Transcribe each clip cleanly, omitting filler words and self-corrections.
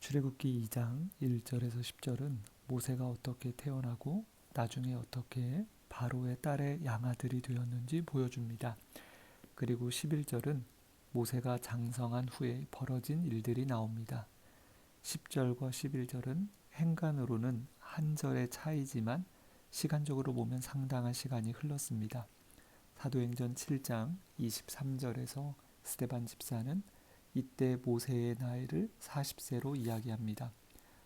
출애굽기 2장 1절에서 10절은 모세가 어떻게 태어나고 나중에 어떻게 바로의 딸의 양아들이 되었는지 보여줍니다. 그리고 11절은 모세가 장성한 후에 벌어진 일들이 나옵니다. 10절과 11절은 행간으로는 한 절의 차이지만 시간적으로 보면 상당한 시간이 흘렀습니다. 사도행전 7장 23절에서 스데반 집사는 이때 모세의 나이를 40세로 이야기합니다.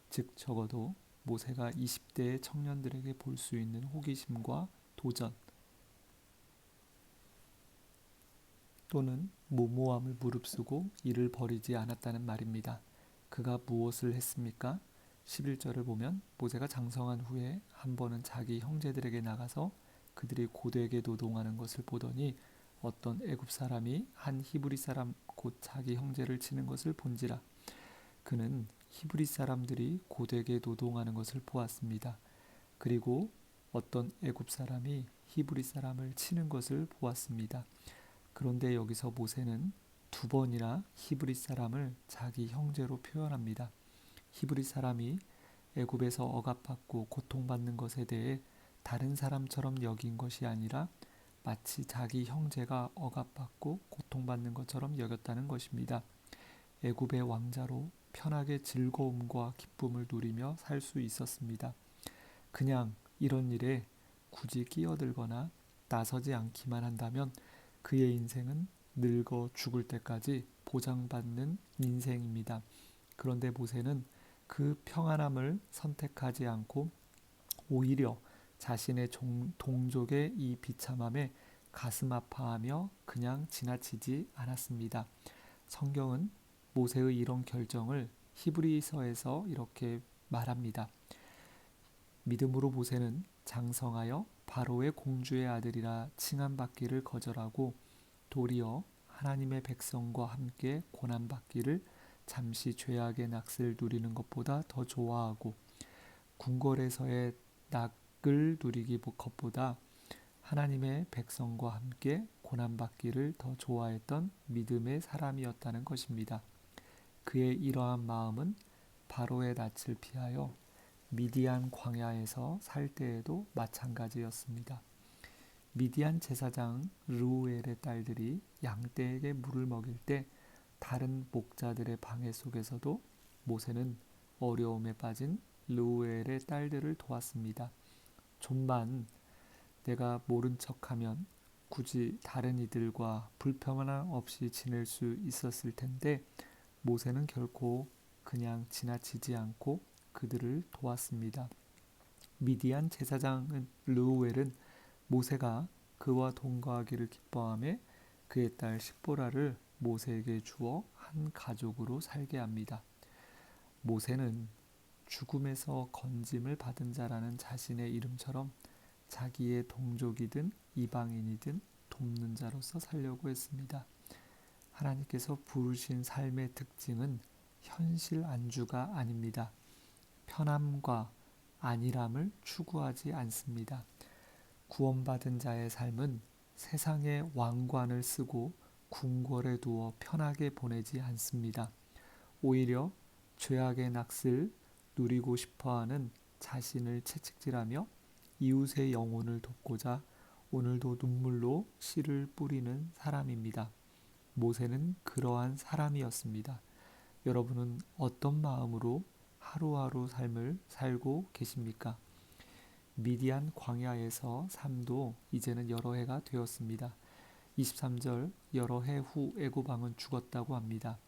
즉 적어도 모세가 20대의 청년들에게 볼 수 있는 호기심과 도전 또는 무모함을 무릅쓰고 이를 버리지 않았다는 말입니다. 그가 무엇을 했습니까? 11절을 보면 모세가 장성한 후에 한 번은 자기 형제들에게 나가서 그들이 고되게 노동하는 것을 보더니 어떤 애굽 사람이 한 히브리 사람 곧 자기 형제를 치는 것을 본지라. 그는 히브리 사람들이 고되게 노동하는 것을 보았습니다. 그리고 어떤 애굽 사람이 히브리 사람을 치는 것을 보았습니다. 그런데 여기서 모세는 두 번이나 히브리 사람을 자기 형제로 표현합니다. 히브리 사람이 애굽에서 억압받고 고통받는 것에 대해 다른 사람처럼 여긴 것이 아니라 마치 자기 형제가 억압받고 고통받는 것처럼 여겼다는 것입니다. 애굽의 왕자로 편하게 즐거움과 기쁨을 누리며 살 수 있었습니다. 그냥 이런 일에 굳이 끼어들거나 나서지 않기만 한다면 그의 인생은 늙어 죽을 때까지 보장받는 인생입니다. 그런데 모세는 그 평안함을 선택하지 않고 오히려 자신의 동족의 이 비참함에 가슴 아파하며 그냥 지나치지 않았습니다. 성경은 모세의 이런 결정을 히브리서에서 이렇게 말합니다. 믿음으로 모세는 장성하여 바로의 공주의 아들이라 칭함받기를 거절하고 도리어 하나님의 백성과 함께 고난받기를 잠시 죄악의 낙을 누리는 것보다 더 좋아하고 궁궐에서의 낙을 누리기 것보다 하나님의 백성과 함께 고난받기를 더 좋아했던 믿음의 사람이었다는 것입니다. 그의 이러한 마음은 바로의 낯을 피하여 미디안 광야에서 살 때에도 마찬가지였습니다. 미디안 제사장 르우엘의 딸들이 양떼에게 물을 먹일 때 다른 목자들의 방해 속에서도 모세는 어려움에 빠진 르우엘의 딸들을 도왔습니다. 좀만 내가 모른 척하면 굳이 다른 이들과 불평함 없이 지낼 수 있었을 텐데 모세는 결코 그냥 지나치지 않고 그들을 도왔습니다. 미디안 제사장 르우엘은 모세가 그와 동거하기를 기뻐하며 그의 딸 십보라를 모세에게 주어 한 가족으로 살게 합니다. 모세는 죽음에서 건짐을 받은 자라는 자신의 이름처럼 자기의 동족이든 이방인이든 돕는 자로서 살려고 했습니다. 하나님께서 부르신 삶의 특징은 현실 안주가 아닙니다. 편함과 안일함을 추구하지 않습니다. 구원받은 자의 삶은 세상의 왕관을 쓰고 궁궐에 두어 편하게 보내지 않습니다. 오히려 죄악의 낙을 누리고 싶어하는 자신을 채찍질하며 이웃의 영혼을 돕고자 오늘도 눈물로 씨를 뿌리는 사람입니다. 모세는 그러한 사람이었습니다. 여러분은 어떤 마음으로 하루하루 삶을 살고 계십니까? 미디안 광야에서 삶도 이제는 여러 해가 되었습니다. 23절 여러 해 후 애굽 왕은 죽었다고 합니다.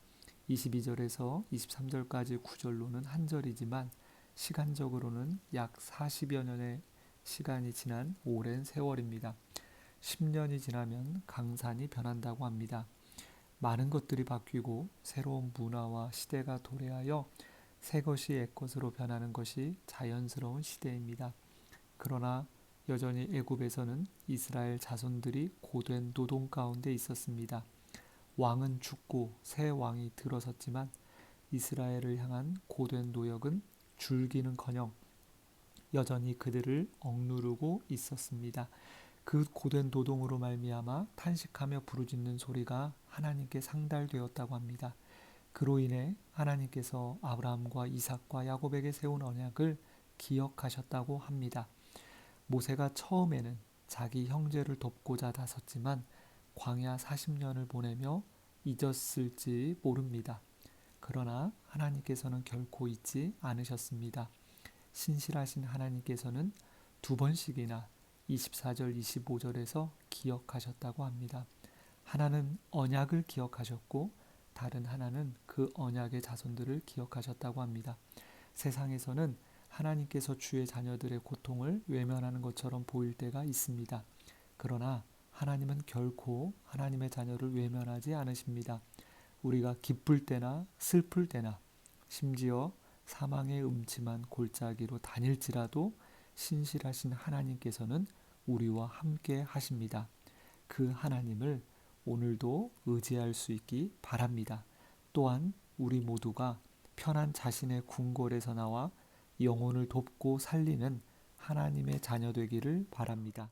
22절에서 23절까지 구절로는 한 절이지만 시간적으로는 약 40여 년의 시간이 지난 오랜 세월입니다. 10년이 지나면 강산이 변한다고 합니다. 많은 것들이 바뀌고 새로운 문화와 시대가 도래하여 새 것이 옛 것으로 변하는 것이 자연스러운 시대입니다. 그러나 여전히 애굽에서는 이스라엘 자손들이 고된 노동 가운데 있었습니다. 왕은 죽고 새 왕이 들어섰지만 이스라엘을 향한 고된 노역은 줄기는커녕 여전히 그들을 억누르고 있었습니다. 그 고된 노동으로 말미암아 탄식하며 부르짖는 소리가 하나님께 상달되었다고 합니다. 그로 인해 하나님께서 아브라함과 이삭과 야곱에게 세운 언약을 기억하셨다고 합니다. 모세가 처음에는 자기 형제를 돕고자 나섰지만 광야 40년을 보내며 잊었을지 모릅니다. 그러나 하나님께서는 결코 잊지 않으셨습니다. 신실하신 하나님께서는 두 번씩이나 24절, 25절에서 기억하셨다고 합니다. 하나는 언약을 기억하셨고 다른 하나는 그 언약의 자손들을 기억하셨다고 합니다. 세상에서는 하나님께서 주의 자녀들의 고통을 외면하는 것처럼 보일 때가 있습니다. 그러나 하나님은 결코 하나님의 자녀를 외면하지 않으십니다. 우리가 기쁠 때나 슬플 때나 심지어 사망의 음침한 골짜기로 다닐지라도 신실하신 하나님께서는 우리와 함께 하십니다. 그 하나님을 오늘도 의지할 수 있기 바랍니다. 또한 우리 모두가 편한 자신의 궁궐에서 나와 영혼을 돕고 살리는 하나님의 자녀 되기를 바랍니다.